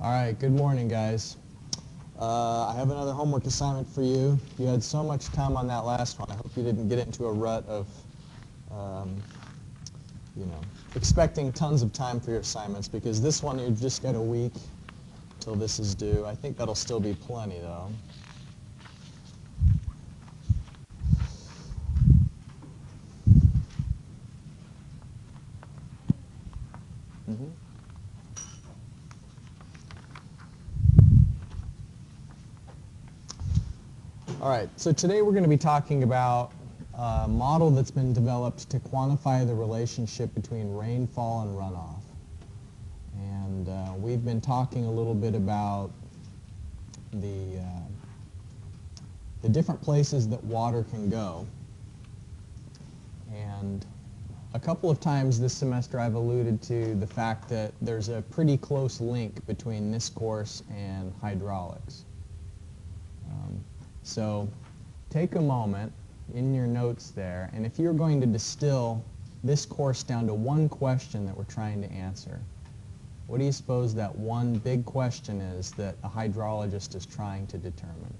All right, good morning, guys. I have another homework assignment for you. You had so much time on that last one. I hope you didn't get into a rut of, um, expecting tons of time for your assignments, because this one you've just got a week till this is due. I think that'll still be plenty, though. Mm-hmm. All right, so today we're going to be talking about a model that's been developed to quantify the relationship between rainfall and runoff. And we've been talking a little bit about the different places that water can go. And a couple of times this semester I've alluded to the fact that there's a pretty close link between this course and hydraulics. So take a moment in your notes there, and if you're going to distill this course down to one question that we're trying to answer, what do you suppose that one big question is that a hydrologist is trying to determine?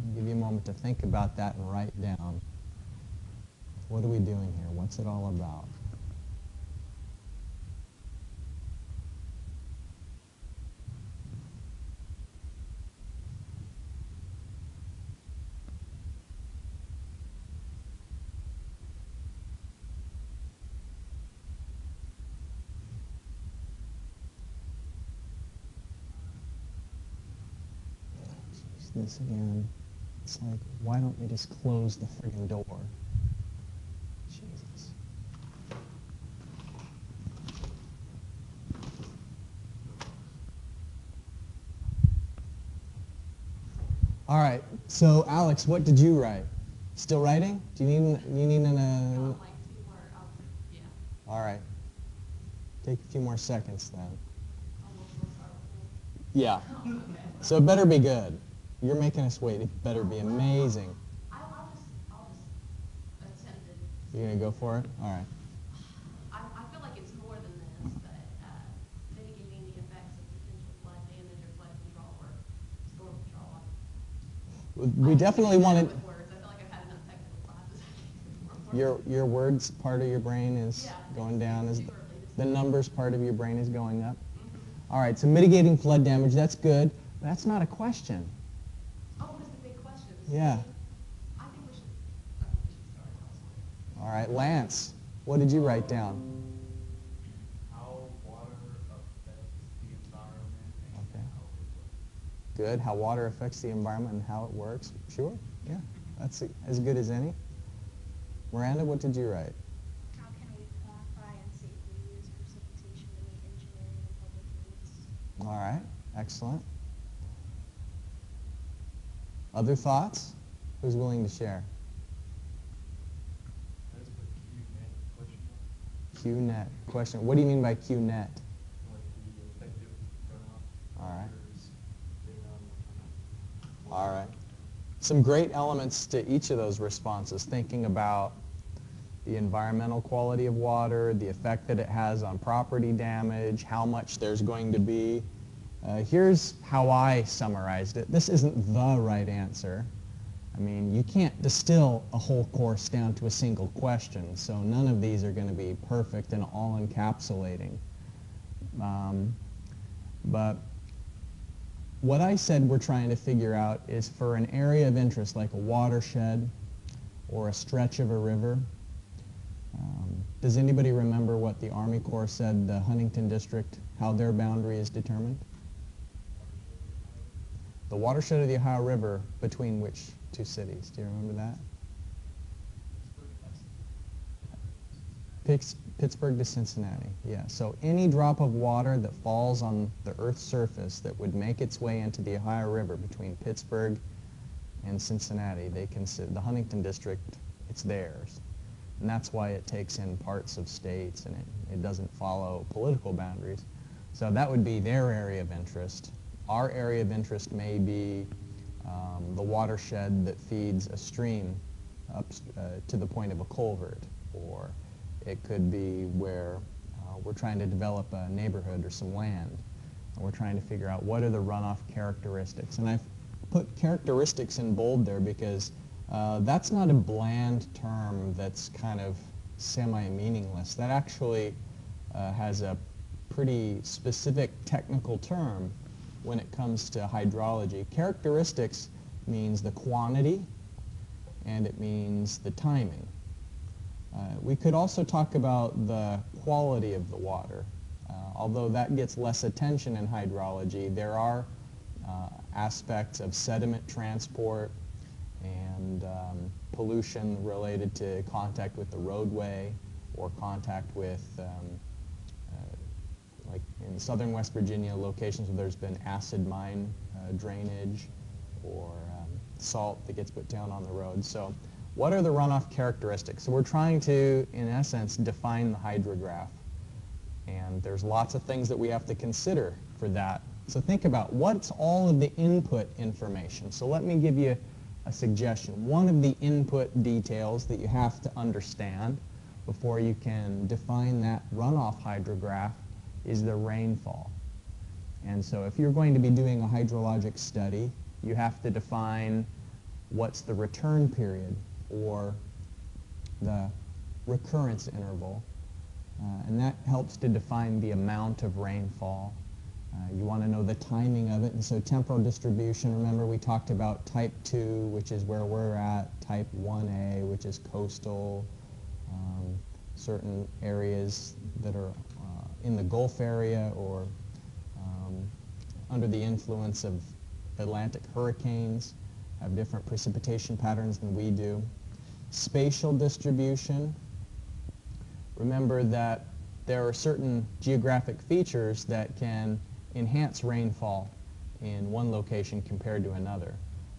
I'll give you a moment to think about that and write down, what are we doing here? What's it all about? This again. It's like, why don't we just close the friggin' door? Jesus. All right. So, Alex, what did you write? Still writing? Do you need an? Like 2 more. Yeah. All right. Take a few more seconds then. We'll start with Yeah. Okay. So it better be good. You're making us wait. It better be amazing. I'll just attempt it. You're going to go for it? All right. I feel like it's more than this, but mitigating the effects of potential flood damage or flood control or storm control. We definitely want to... With words. I feel like I've had enough technical classes. Your words part of your brain is going down. The numbers part of your brain is going up. All right, so mitigating flood damage, that's good. But that's not a question. Oh, it's the big questions. Yeah. I think we should start elsewhere. All right, Lance, what did you write down? How water affects the environment and Okay. how it works. Good. How water affects the environment and how it works. Sure. Yeah. That's as good as any. Miranda, what did you write? How can we quantify and safely use precipitation to meet engineering and public needs? All right. Excellent. Other thoughts? Who's willing to share? I just put QNet question mark, QNet. Question. What do you mean by QNet? like the effective runoff. All right. There's data on All right. Some great elements to each of those responses, thinking about the environmental quality of water, the effect that it has on property damage, how much there's going to be. Here's how I summarized it. This isn't the right answer. I mean, you can't distill a whole course down to a single question, so none of these are going to be perfect and all-encapsulating. But what I said we're trying to figure out is for an area of interest like a watershed or a stretch of a river. Does anybody remember what the Army Corps said the Huntington District, how their boundary is determined? The watershed of the Ohio River between which two cities? Do you remember that? Pittsburgh to Cincinnati, yeah. So any drop of water that falls on the Earth's surface that would make its way into the Ohio River between Pittsburgh and Cincinnati, they consider the Huntington District, it's theirs. And that's why it takes in parts of states and it doesn't follow political boundaries. So that would be their area of interest. Our area of interest may be the watershed that feeds a stream up to the point of a culvert, or it could be where we're trying to develop a neighborhood or some land. We're trying to figure out what are the runoff characteristics. And I've put characteristics in bold there because that's not a bland term that's kind of semi-meaningless. That actually has a pretty specific technical term when it comes to hydrology. Characteristics means the quantity and it means the timing. We could also talk about the quality of the water. Although that gets less attention in hydrology, there are aspects of sediment transport and pollution related to contact with the roadway or contact with, like in southern West Virginia, locations where there's been acid mine drainage or salt that gets put down on the road. So what are the runoff characteristics? So we're trying to, in essence, define the hydrograph. And there's lots of things that we have to consider for that. So think about what's all of the input information. So let me give you a suggestion. One of the input details that you have to understand before you can define that runoff hydrograph is the rainfall. And so if you're going to be doing a hydrologic study, you have to define what's the return period or the recurrence interval. And that helps to define the amount of rainfall. You want to know the timing of it. And so temporal distribution, remember we talked about type 2, which is where we're at, type 1A, which is coastal, certain areas that are in the Gulf area or under the influence of Atlantic hurricanes have different precipitation patterns than we do. Spatial distribution. Remember that there are certain geographic features that can enhance rainfall in one location compared to another.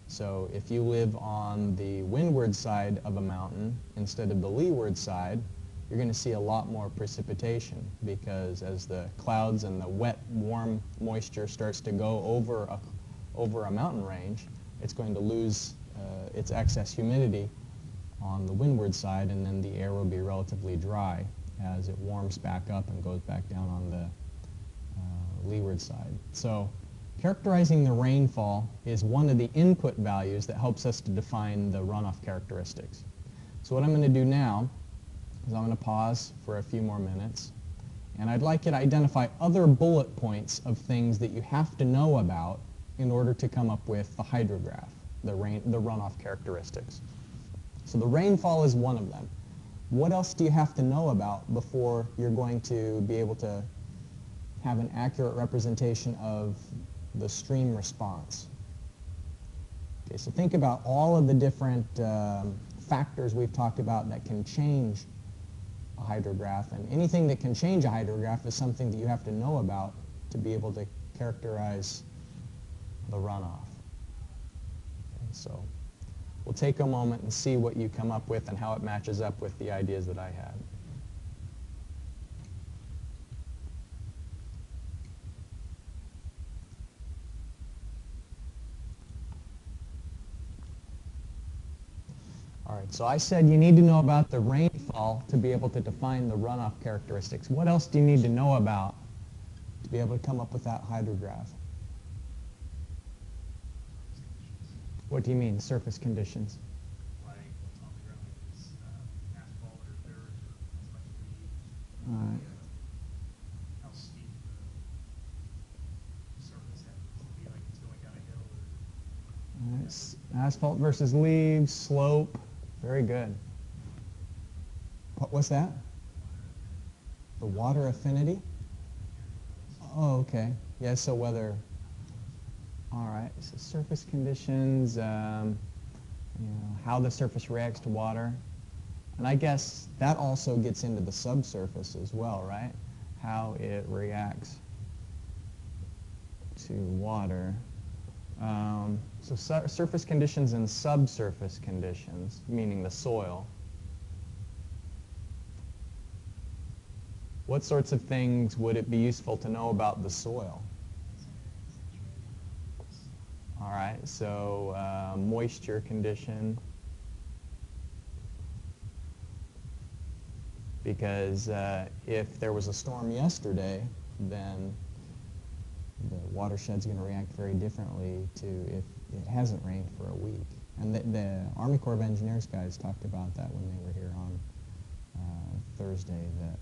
So if you live on the windward side of a mountain instead of the leeward side, you're going to see a lot more precipitation because as the clouds and the wet, warm moisture starts to go over a mountain range, it's going to lose its excess humidity on the windward side, and then the air will be relatively dry as it warms back up and goes back down on the leeward side. So characterizing the rainfall is one of the input values that helps us to define the runoff characteristics. So what I'm going to do now is I'm going to pause for a few more minutes, and I'd like you to identify other bullet points of things that you have to know about in order to come up with the hydrograph, the runoff characteristics. So the rainfall is one of them. What else do you have to know about before you're going to be able to have an accurate representation of the stream response? Okay, so think about all of the different factors we've talked about that can change a hydrograph, and anything that can change a hydrograph is something that you have to know about to be able to characterize the runoff. Okay, so we'll take a moment and see what you come up with and how it matches up with the ideas that I had. All right, so I said you need to know about the rainfall to be able to define the runoff characteristics. What else do you need to know about to be able to come up with that hydrograph? What do you mean, surface conditions? Like what's on the ground, like is asphalt or dirt or as much leaves? All right. How steep the surface happens to be, like it's going down a hill or... All right, asphalt versus leaves, slope. Very good. What was that? The water affinity? Oh, okay. Yeah, so whether, all right, so surface conditions, you know, how the surface reacts to water. And I guess that also gets into the subsurface as well, right? How it reacts to water. So surface conditions and subsurface conditions, meaning the soil. What sorts of things would it be useful to know about the soil? All right, so moisture condition. Because if there was a storm yesterday, then the watershed's going to react very differently to if it hasn't rained for a week. And the Army Corps of Engineers guys talked about that when they were here on Thursday, that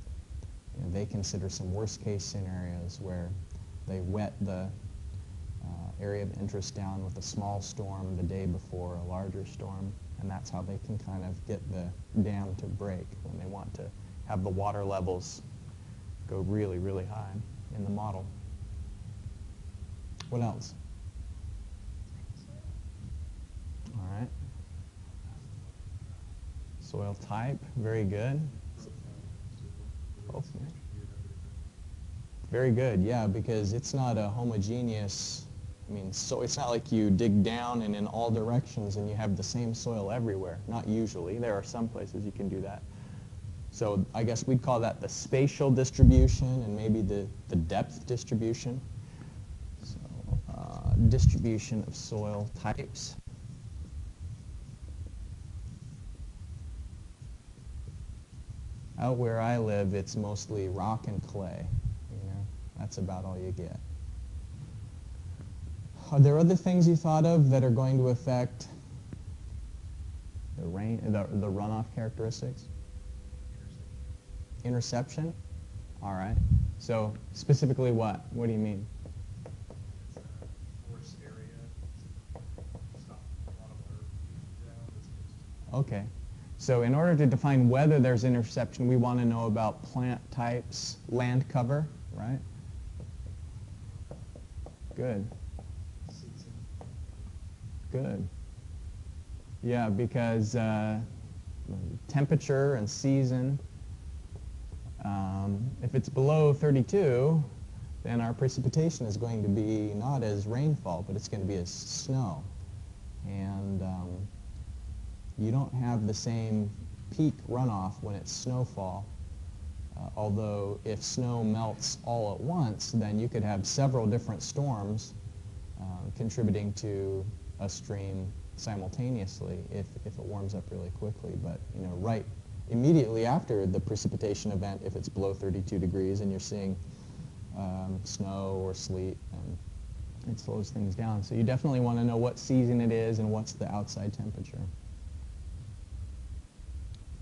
they consider some worst-case scenarios where they wet the area of interest down with a small storm the day before a larger storm, and that's how they can kind of get the dam to break when they want to have the water levels go really, really high in the model. What else? All right. Soil type, very good. Oh, yeah. Very good, yeah, because it's not a homogeneous, so it's not like you dig down and in all directions and you have the same soil everywhere. Not usually. There are some places you can do that. So I guess we'd call that the spatial distribution and maybe the depth distribution. So distribution of soil types. Out where I live, it's mostly rock and clay. That's about all you get. Are there other things you thought of that are going to affect the runoff characteristics? Interception? All right. So specifically what? What do you mean? It's a forest area, stop a lot of water down. Okay. So in order to define whether there's interception, we want to know about plant types, land cover, right? Good. Good. Yeah, because temperature and season, if it's below 32, then our precipitation is going to be not as rainfall, but it's going to be as snow. And you don't have the same peak runoff when it's snowfall. Although if snow melts all at once, then you could have several different storms contributing to a stream simultaneously if it warms up really quickly. But right immediately after the precipitation event, if it's below 32 degrees and you're seeing snow or sleet, it slows things down. So you definitely want to know what season it is and what's the outside temperature.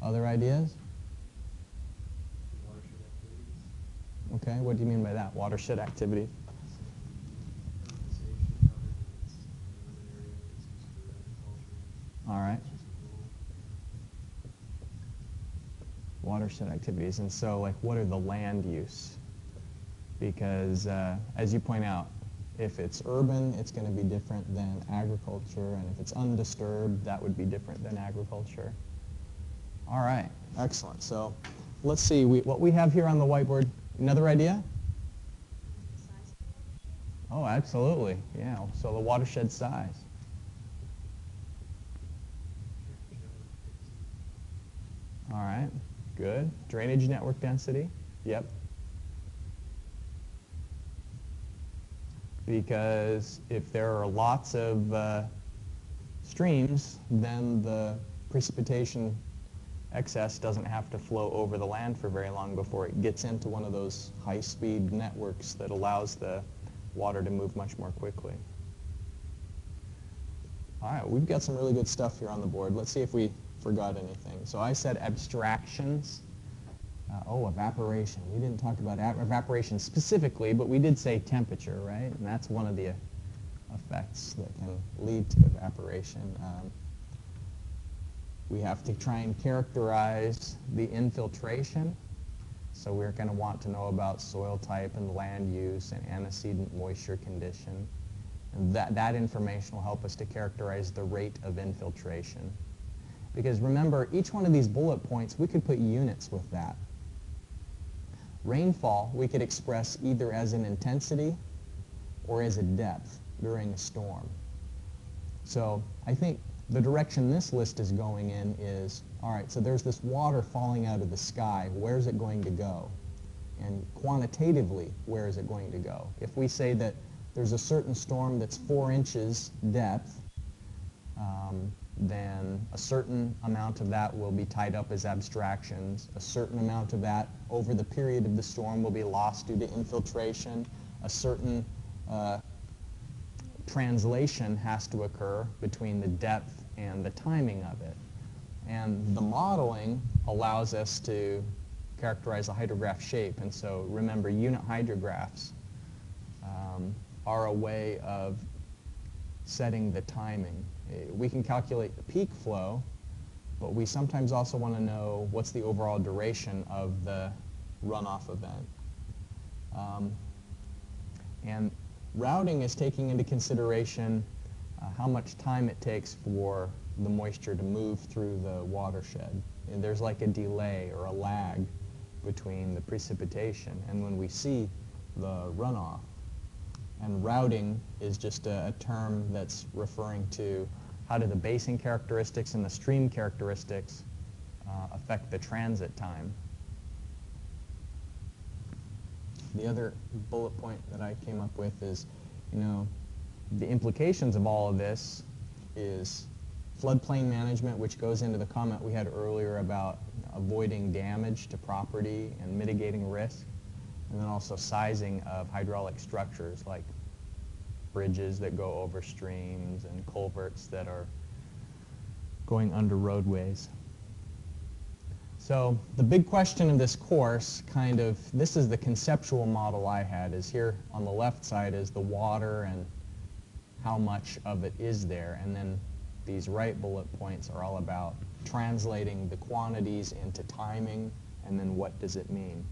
Other ideas? Watershed activities. Okay, what do you mean by that? Watershed activity? All right. Watershed activities. And so, like, what are the land use? Because, as you point out, if it's urban, it's going to be different than agriculture, and if it's undisturbed, that would be different than agriculture. All right, excellent. So let's see what we have here on the whiteboard. Another idea? Size. Oh, absolutely. Yeah, so the watershed size. All right, good. Drainage network density. Yep. Because if there are lots of streams, then the precipitation excess doesn't have to flow over the land for very long before it gets into one of those high-speed networks that allows the water to move much more quickly. All right, we've got some really good stuff here on the board. Let's see if we forgot anything. So I said abstractions. Evaporation. We didn't talk about evaporation specifically, but we did say temperature, right? And that's one of the effects that can lead to evaporation. We have to try and characterize the infiltration. So we're going to want to know about soil type and land use and antecedent moisture condition. And that information will help us to characterize the rate of infiltration. Because remember, each one of these bullet points, we could put units with that. Rainfall, we could express either as an intensity or as a depth during a storm. So I think the direction this list is going in is, all right, so there's this water falling out of the sky. Where's it going to go? And quantitatively, where is it going to go? If we say that there's a certain storm that's 4 inches depth, then a certain amount of that will be tied up as abstractions. A certain amount of that over the period of the storm will be lost due to infiltration. A certain translation has to occur between the depth and the timing of it. And the modeling allows us to characterize the hydrograph shape. And so remember, unit hydrographs are a way of setting the timing. We can calculate the peak flow, but we sometimes also want to know what's the overall duration of the runoff event. And routing is taking into consideration how much time it takes for the moisture to move through the watershed. And there's like a delay or a lag between the precipitation and when we see the runoff. And routing is just a term that's referring to how do the basin characteristics and the stream characteristics affect the transit time. The other bullet point that I came up with is, the implications of all of this is floodplain management, which goes into the comment we had earlier about avoiding damage to property and mitigating risk, and then also sizing of hydraulic structures like bridges that go over streams and culverts that are going under roadways. So the big question of this course, this is the conceptual model I had, is here on the left side is the water and how much of it is there, and then these right bullet points are all about translating the quantities into timing, and then what does it mean.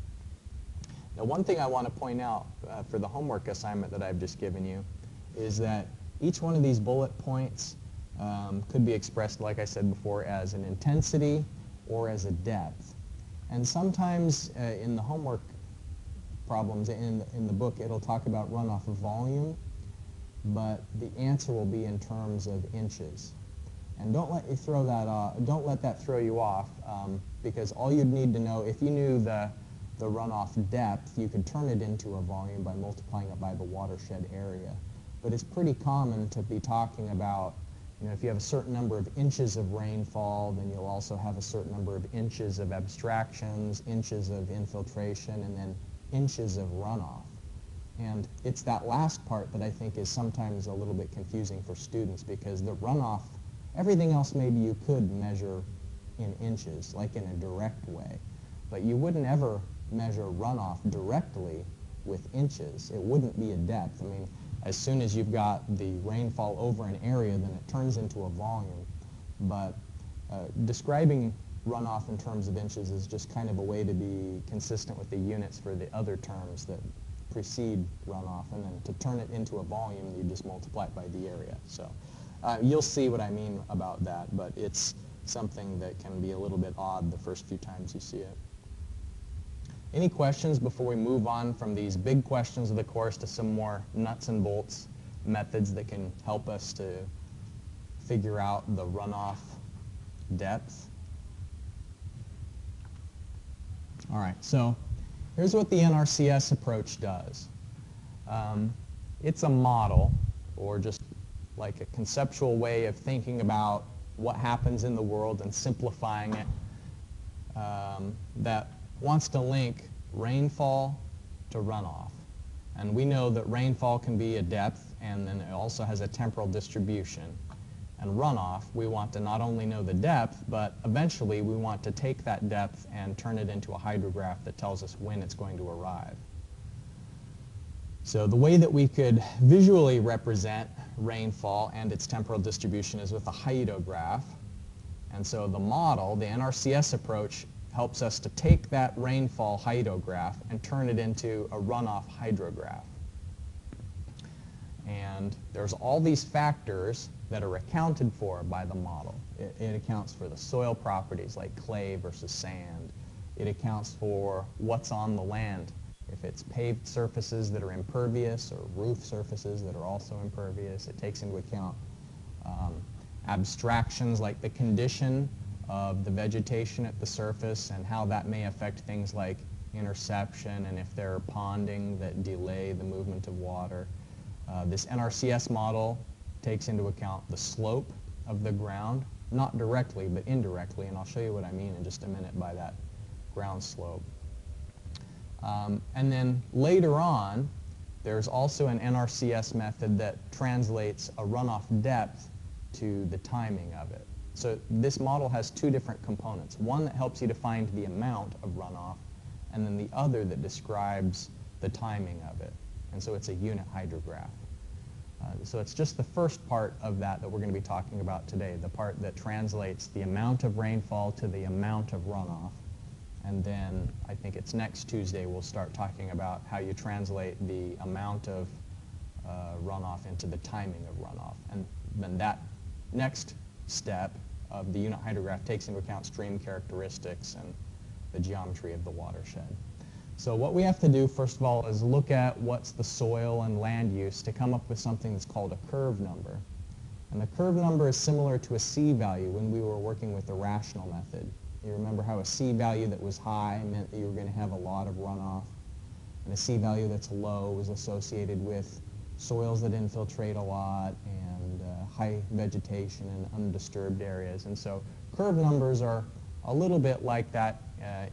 Now, one thing I want to point out for the homework assignment that I've just given you is that each one of these bullet points could be expressed, like I said before, as an intensity or as a depth. And sometimes in the homework problems in the book, it'll talk about runoff volume, but the answer will be in terms of inches. And don't let that throw you off, because all you'd need to know, if you knew the runoff depth, you could turn it into a volume by multiplying it by the watershed area. But it's pretty common to be talking about, if you have a certain number of inches of rainfall, then you'll also have a certain number of inches of abstractions, inches of infiltration, and then inches of runoff. And it's that last part that I think is sometimes a little bit confusing for students, because the runoff, everything else maybe you could measure in inches, like in a direct way, but you wouldn't ever measure runoff directly with inches. It wouldn't be a depth. I mean, as soon as you've got the rainfall over an area, then it turns into a volume. But describing runoff in terms of inches is just kind of a way to be consistent with the units for the other terms that precede runoff, and then to turn it into a volume, you just multiply it by the area. So you'll see what I mean about that, but it's something that can be a little bit odd the first few times you see it. Any questions before we move on from these big questions of the course to some more nuts and bolts methods that can help us to figure out the runoff depth? All right, so here's what the NRCS approach does. It's a model, or just like a conceptual way of thinking about what happens in the world and simplifying it, that wants to link rainfall to runoff. And we know that rainfall can be a depth, and then it also has a temporal distribution. And runoff, we want to not only know the depth, but eventually we want to take that depth and turn it into a hydrograph that tells us when it's going to arrive. So the way that we could visually represent rainfall and its temporal distribution is with a hyetograph. And so the model, the NRCS approach, helps us to take that rainfall hyetograph and turn it into a runoff hydrograph. And there's all these factors that are accounted for by the model. It accounts for the soil properties like clay versus sand. It accounts for what's on the land. If it's paved surfaces that are impervious or roof surfaces that are also impervious, it takes into account abstractions like the condition of the vegetation at the surface and how that may affect things like interception, and if there are ponding that delay the movement of water. This NRCS model takes into account the slope of the ground, not directly but indirectly, and I'll show you what I mean in just a minute by that ground slope. And then later on, There's also an NRCS method that translates a runoff depth to the timing of it. So this model has two different components. One that helps you to find the amount of runoff, and then the other that describes the timing of it. And so it's a unit hydrograph. So it's just the first part of that we're going to be talking about today, the part that translates the amount of rainfall to the amount of runoff. And then I think it's next Tuesday we'll start talking about how you translate the amount of runoff into the timing of runoff. And then that next step of the unit hydrograph takes into account stream characteristics and the geometry of the watershed. So what we have to do, first of all, is look at what's the soil and land use to come up with something that's called a curve number. And the curve number is similar to a C value when we were working with the rational method. You remember how a C value that was high meant that you were going to have a lot of runoff, and a C value that's low was associated with soils that infiltrate a lot and high vegetation and undisturbed areas. And so curve numbers are a little bit like that,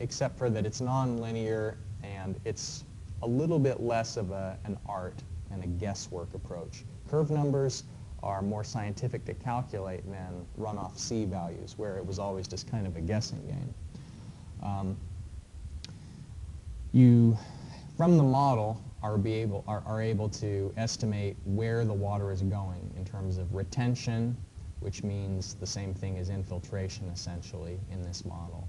except for that it's nonlinear and it's a little bit less of an art and a guesswork approach. Curve numbers are more scientific to calculate than runoff C values, where it was always just kind of a guessing game. You, from the model, are able to estimate where the water is going in terms of retention, which means the same thing as infiltration essentially in this model.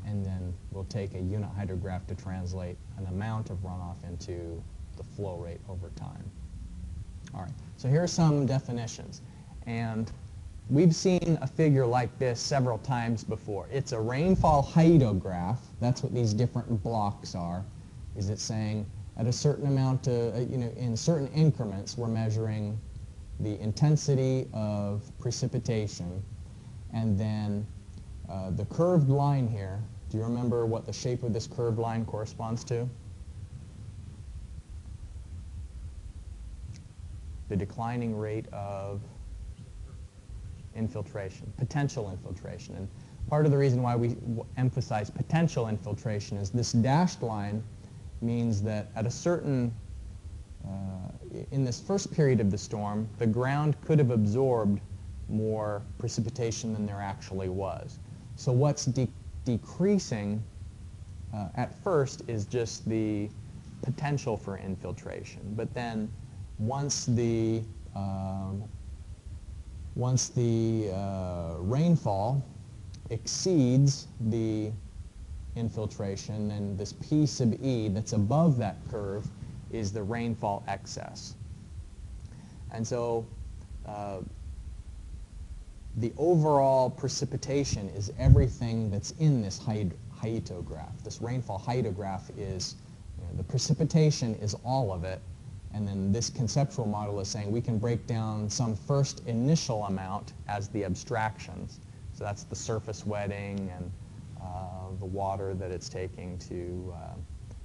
And then we'll take a unit hydrograph to translate an amount of runoff into the flow rate over time. All right, so here are some definitions. And we've seen a figure like this several times before. It's a rainfall hyetograph. That's what these different blocks are. Is it saying at a certain amount, in certain increments, we're measuring the intensity of precipitation, and then the curved line here, do you remember what the shape of this curved line corresponds to? The declining rate of infiltration, potential infiltration. And part of the reason why we emphasize potential infiltration is this dashed line means that at a certain, in this first period of the storm, the ground could have absorbed more precipitation than there actually was. So what's decreasing at first is just the potential for infiltration. But then once the rainfall exceeds the infiltration, then this P sub E that's above that curve is the rainfall excess. And so the overall precipitation is everything that's in this hyetograph. This rainfall hyetograph is, the precipitation is all of it, and then this conceptual model is saying we can break down some first initial amount as the abstractions. So that's the surface wetting and the water that it's taking to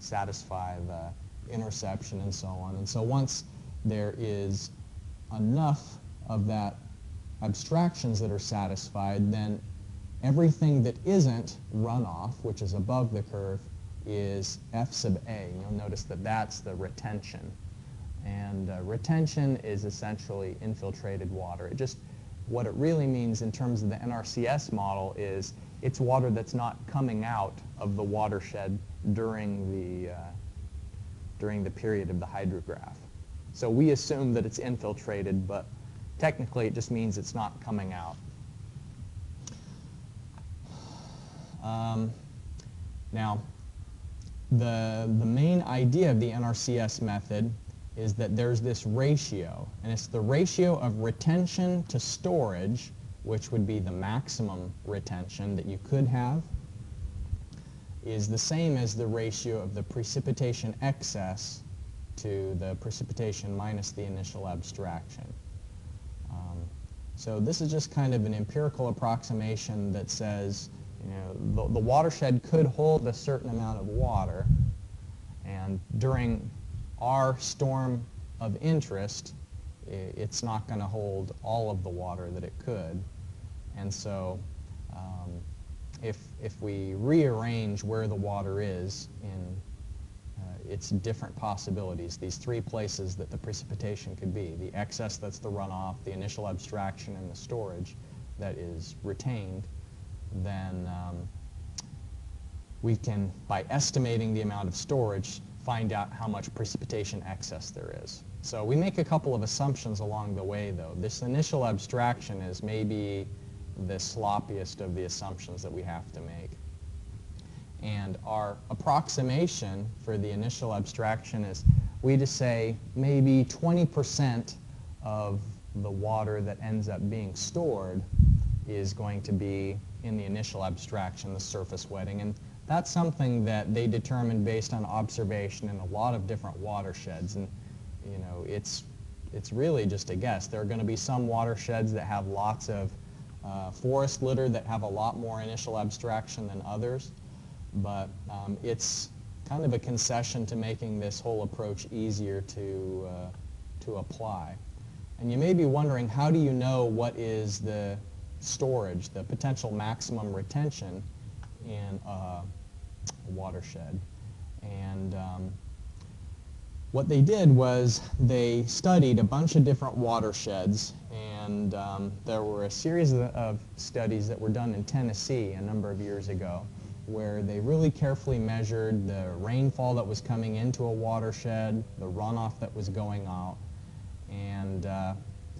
satisfy the interception and so on. And so once there is enough of that abstractions that are satisfied, then everything that isn't runoff, which is above the curve, is F sub A. You'll notice that that's the retention. And retention is essentially infiltrated water. What it really means in terms of the NRCS model is it's water that's not coming out of the watershed during the period of the hydrograph. So we assume that it's infiltrated, but technically it just means it's not coming out. Now, the main idea of the NRCS method is that there's this ratio, and it's the ratio of retention to storage, which would be the maximum retention that you could have, is the same as the ratio of the precipitation excess to the precipitation minus the initial abstraction. So this is just kind of an empirical approximation that says, the watershed could hold a certain amount of water, and during our storm of interest, it's not going to hold all of the water that it could. And so if we rearrange where the water is, it's different possibilities, these three places that the precipitation could be. The excess, that's the runoff, the initial abstraction, and the storage that is retained. Then we can, by estimating the amount of storage, find out how much precipitation excess there is. So we make a couple of assumptions along the way, though. This initial abstraction is maybe the sloppiest of the assumptions that we have to make. And our approximation for the initial abstraction is we just say maybe 20% of the water that ends up being stored is going to be in the initial abstraction, the surface wetting. And that's something that they determined based on observation in a lot of different watersheds. And you know, it's really just a guess. There are going to be some watersheds that have lots of forest litter that have a lot more initial abstraction than others. But it's kind of a concession to making this whole approach easier to apply. And you may be wondering, how do you know what is the storage, the potential maximum retention in a watershed? And what they did was they studied a bunch of different watersheds, and there were a series of studies that were done in Tennessee a number of years ago, where they really carefully measured the rainfall that was coming into a watershed, the runoff that was going out, and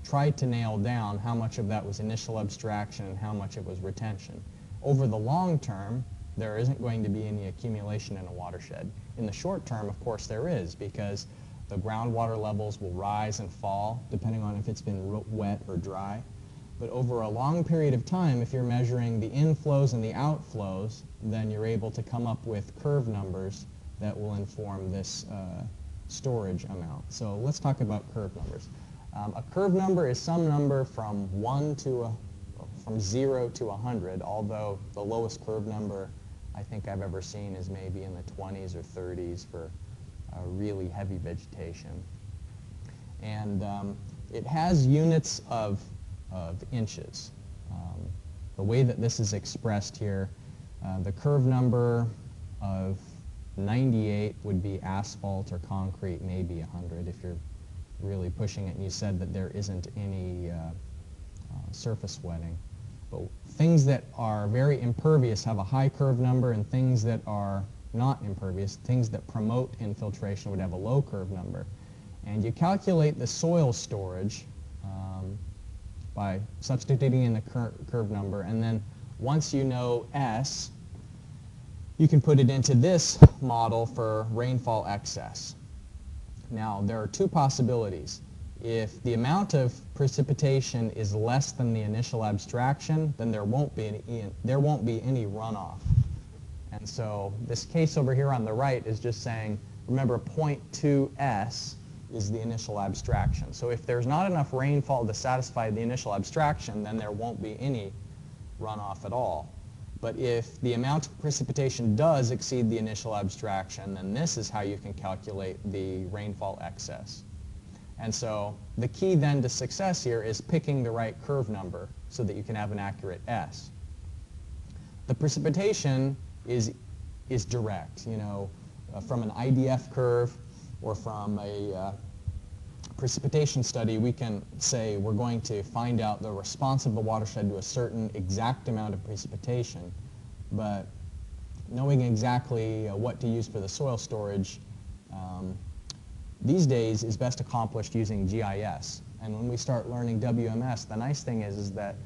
tried to nail down how much of that was initial abstraction and how much it was retention. Over the long term, there isn't going to be any accumulation in a watershed. In the short term, of course, there is, because the groundwater levels will rise and fall depending on if it's been wet or dry. But over a long period of time, if you're measuring the inflows and the outflows, then you're able to come up with curve numbers that will inform this storage amount. So let's talk about curve numbers. A curve number is some number from 0 to 100, although the lowest curve number I think I've ever seen is maybe in the 20s or 30s for really heavy vegetation. And it has units of inches. The way that this is expressed here, the curve number of 98 would be asphalt or concrete, maybe 100 if you're really pushing it and you said that there isn't any surface wetting. But things that are very impervious have a high curve number, and things that are not impervious, things that promote infiltration, would have a low curve number. And you calculate the soil storage by substituting in the curve number, and then once you know S, you can put it into this model for rainfall excess. Now, there are two possibilities. If the amount of precipitation is less than the initial abstraction, then there won't be any runoff. And so this case over here on the right is just saying, remember, 0.2S is the initial abstraction. So if there's not enough rainfall to satisfy the initial abstraction, then there won't be any runoff at all. But if the amount of precipitation does exceed the initial abstraction, then this is how you can calculate the rainfall excess. And so the key then to success here is picking the right curve number so that you can have an accurate S. The precipitation is direct, you know, from an IDF curve or from a precipitation study, we can say we're going to find out the response of the watershed to a certain exact amount of precipitation, but knowing exactly what to use for the soil storage these days is best accomplished using GIS. And when we start learning WMS, the nice thing is that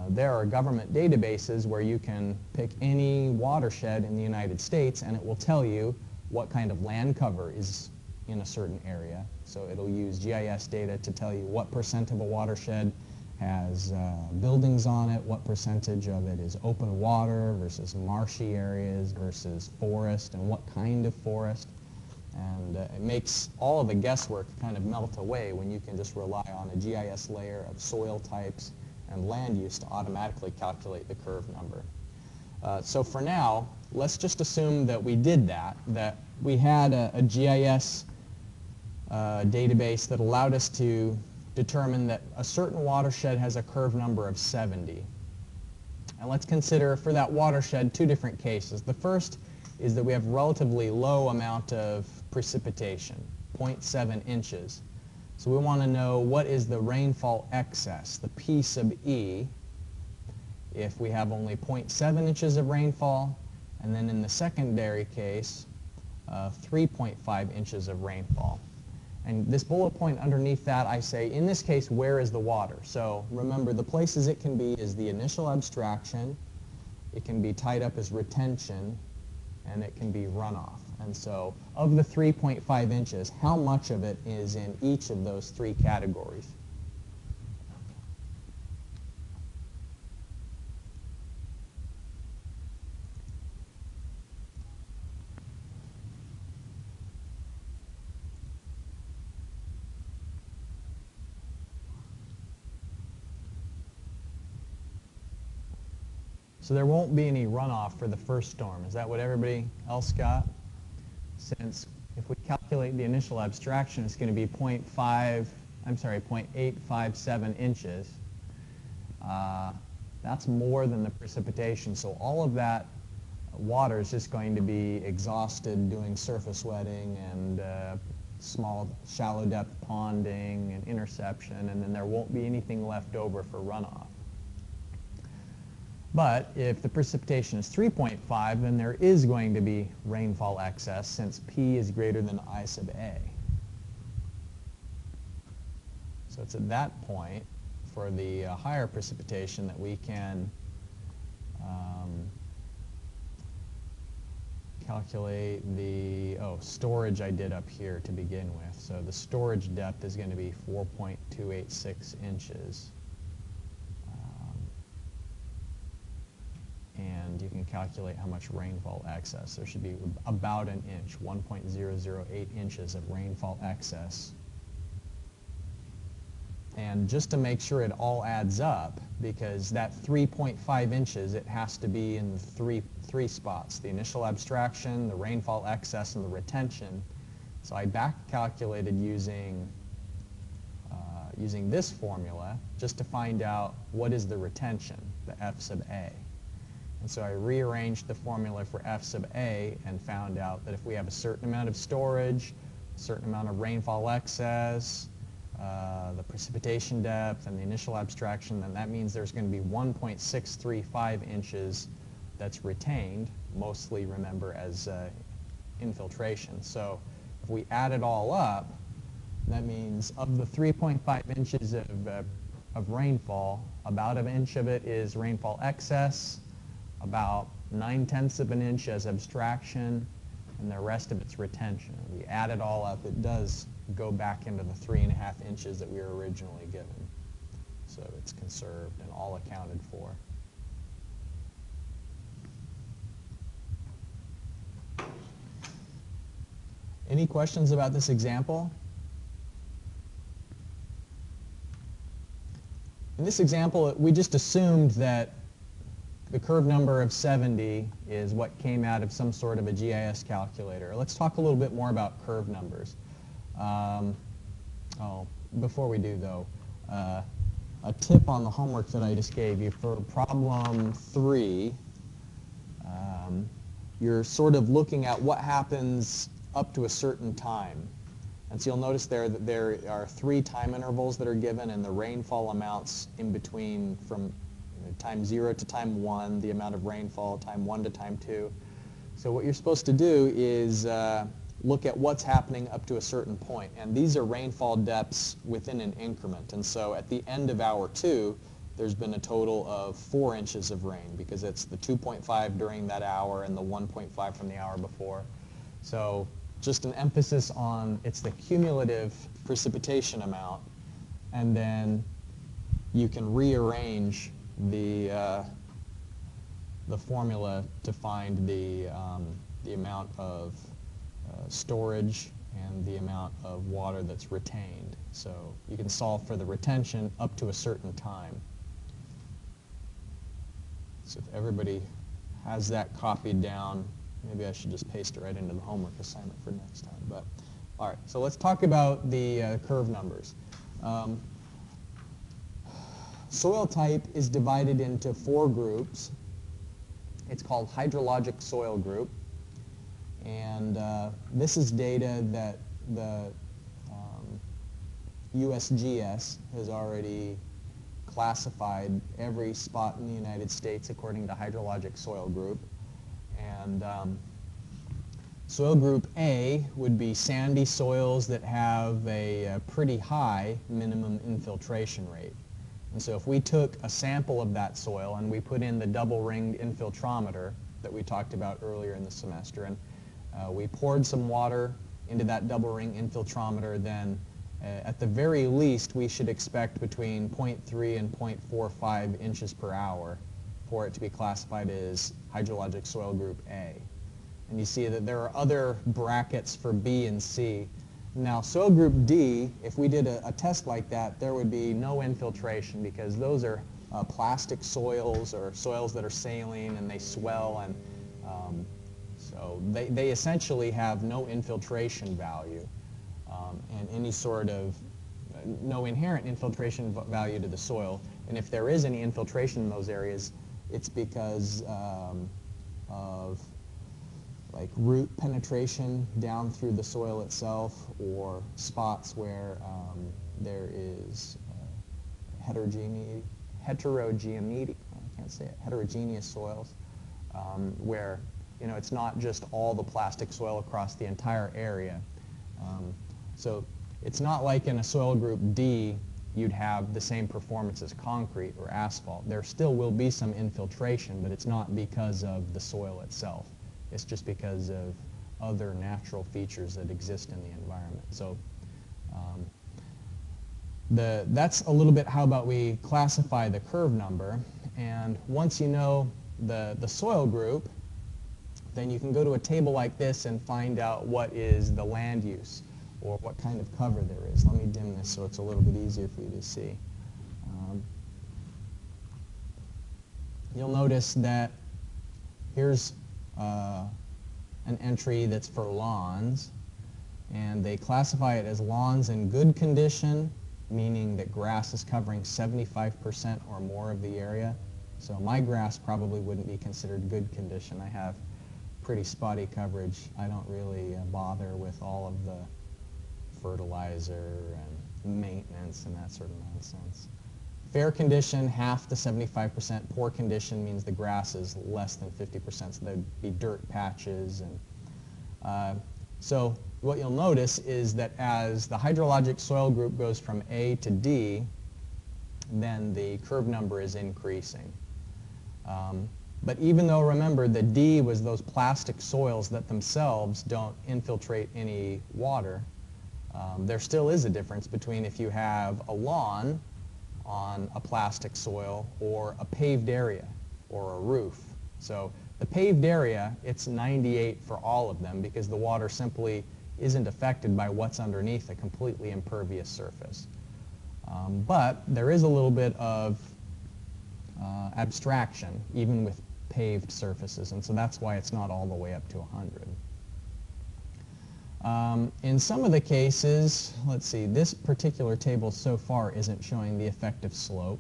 there are government databases where you can pick any watershed in the United States and it will tell you what kind of land cover is in a certain area. So it'll use GIS data to tell you what percent of a watershed has buildings on it, what percentage of it is open water versus marshy areas versus forest, and what kind of forest. And it makes all of the guesswork kind of melt away when you can just rely on a GIS layer of soil types and land use to automatically calculate the curve number. So for now, let's just assume that we did that we had a GIS database that allowed us to determine that a certain watershed has a curve number of 70. And let's consider for that watershed two different cases. The first is that we have relatively low amount of precipitation, 0.7 inches. So we want to know what is the rainfall excess, the P sub E, if we have only 0.7 inches of rainfall, and then in the secondary case, 3.5 inches of rainfall. And this bullet point underneath that, I say, in this case, where is the water? So remember, the places it can be is the initial abstraction, it can be tied up as retention, and it can be runoff. And so of the 3.5 inches, how much of it is in each of those three categories? So there won't be any runoff for the first storm. Is that what everybody else got? Since if we calculate the initial abstraction, it's going to be 0.857 inches. That's more than the precipitation. So all of that water is just going to be exhausted doing surface wetting and small shallow depth ponding and interception, and then there won't be anything left over for runoff. But if the precipitation is 3.5, then there is going to be rainfall excess since P is greater than I sub A. So it's at that point for the higher precipitation that we can calculate the storage I did up here to begin with. So the storage depth is going to be 4.286 inches. And you can calculate how much rainfall excess. There should be about an inch, 1.008 inches of rainfall excess. And just to make sure it all adds up, because that 3.5 inches, it has to be in the three spots, the initial abstraction, the rainfall excess, and the retention. So I back calculated using this formula just to find out what is the retention, the F sub A. And so I rearranged the formula for F sub A and found out that if we have a certain amount of storage, a certain amount of rainfall excess, the precipitation depth, and the initial abstraction, then that means there's going to be 1.635 inches that's retained, mostly, remember, as infiltration. So if we add it all up, that means of the 3.5 inches of rainfall, about an inch of it is rainfall excess, about 9/10 of an inch as abstraction, and the rest of it's retention. We add it all up, it does go back into the 3.5 inches that we were originally given. So it's conserved and all accounted for. Any questions about this example? In this example, we just assumed that the curve number of 70 is what came out of some sort of a GIS calculator. Let's talk a little bit more about curve numbers. Before we do though, a tip on the homework that I just gave you for problem 3, you're sort of looking at what happens up to a certain time. And so you'll notice there that there are 3 time intervals that are given, and the rainfall amounts in between from time 0 to time 1, the amount of rainfall, time 1 to time 2. So what you're supposed to do is look at what's happening up to a certain point. And these are rainfall depths within an increment. And so at the end of hour 2, there's been a total of 4 inches of rain, because it's the 2.5 during that hour and the 1.5 from the hour before. So just an emphasis on it's the cumulative precipitation amount, and then you can rearrange the formula to find the amount of storage and the amount of water that's retained. So you can solve for the retention up to a certain time. So if everybody has that copied down, maybe I should just paste it right into the homework assignment for next time. But all right, so let's talk about the curve numbers. Soil type is divided into 4 groups. It's called hydrologic soil group. And this is data that the USGS has already classified every spot in the United States according to hydrologic soil group. And soil group A would be sandy soils that have a pretty high minimum infiltration rate. And so if we took a sample of that soil and we put in the double-ringed infiltrometer that we talked about earlier in the semester, and we poured some water into that double-ring infiltrometer, then at the very least we should expect between 0.3 and 0.45 inches per hour for it to be classified as hydrologic soil group A. And you see that there are other brackets for B and C. Now, soil group D, if we did a test like that, there would be no infiltration because those are plastic soils or soils that are saline and they swell, and so they essentially have no infiltration value and any sort of no inherent infiltration value to the soil. And if there is any infiltration in those areas, it's because of like root penetration down through the soil itself, or spots where there is heterogeneity, I can't say it, heterogeneous soils, where it's not just all the plastic soil across the entire area. So it's not like in a soil group D you'd have the same performance as concrete or asphalt. There still will be some infiltration, but it's not because of the soil itself. It's just because of other natural features that exist in the environment. So that's a little bit how about we classify the curve number. And once you know the soil group, then you can go to a table like this and find out what is the land use or what kind of cover there is. Let me dim this so it's a little bit easier for you to see. You'll notice that here's an entry that's for lawns, and they classify it as lawns in good condition, meaning that grass is covering 75% or more of the area. So my grass probably wouldn't be considered good condition. I have pretty spotty coverage. I don't really bother with all of the fertilizer and maintenance and that sort of nonsense. Fair condition, half to 75%. Poor condition means the grass is less than 50%, so there'd be dirt patches. And so what you'll notice is that as the hydrologic soil group goes from A to D, then the curve number is increasing. But even though, remember, the D was those plastic soils that themselves don't infiltrate any water, there still is a difference between if you have a lawn on a plastic soil or a paved area or a roof. So the paved area, it's 98 for all of them because the water simply isn't affected by what's underneath a completely impervious surface. But there is a little bit of abstraction even with paved surfaces, and so that's why it's not all the way up to 100. In some of the cases, let's see, this particular table so far isn't showing the effective slope,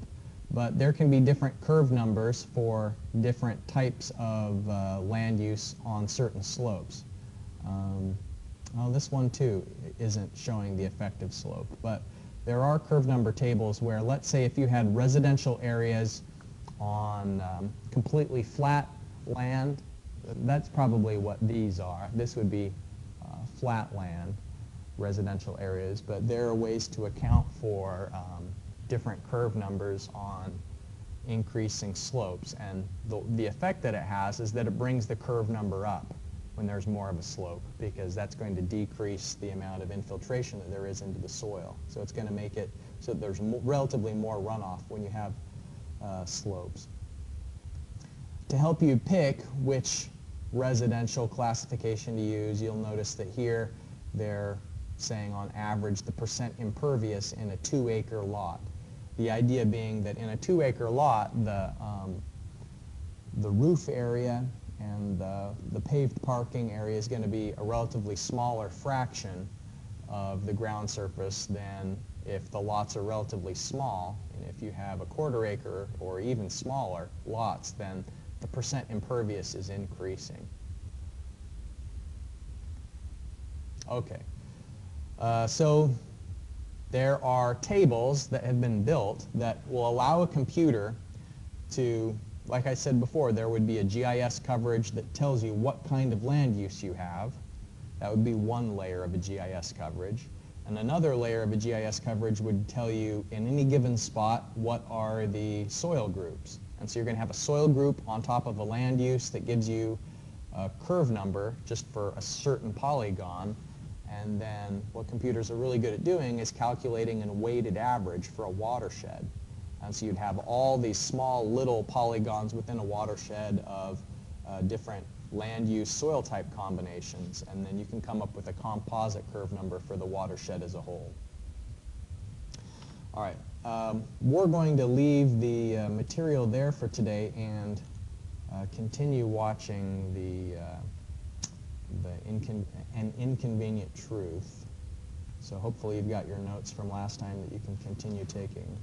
but there can be different curve numbers for different types of land use on certain slopes. Well, this one too isn't showing the effective slope, but there are curve number tables where, let's say, if you had residential areas on completely flat land, that's probably what these are. This would be flat land, residential areas, but there are ways to account for different curve numbers on increasing slopes, and the effect that it has is that it brings the curve number up when there's more of a slope, because that's going to decrease the amount of infiltration that there is into the soil. So it's going to make it so that there's relatively more runoff when you have slopes. To help you pick which residential classification to use, you'll notice that here they're saying on average the percent impervious in a 2-acre lot. The idea being that in a 2-acre lot, the roof area and the paved parking area is going to be a relatively smaller fraction of the ground surface than if the lots are relatively small. And if you have a 1/4 acre or even smaller lots, then the percent impervious is increasing. Okay. So there are tables that have been built that will allow a computer to, like I said before, there would be a GIS coverage that tells you what kind of land use you have. That would be one layer of a GIS coverage. And another layer of a GIS coverage would tell you in any given spot what are the soil groups. And so you're going to have a soil group on top of a land use that gives you a curve number just for a certain polygon. And then what computers are really good at doing is calculating a weighted average for a watershed. And so you'd have all these small little polygons within a watershed of different land use soil type combinations, and then you can come up with a composite curve number for the watershed as a whole. All right, we're going to leave the material there for today and continue watching An Inconvenient Truth. So hopefully you've got your notes from last time that you can continue taking.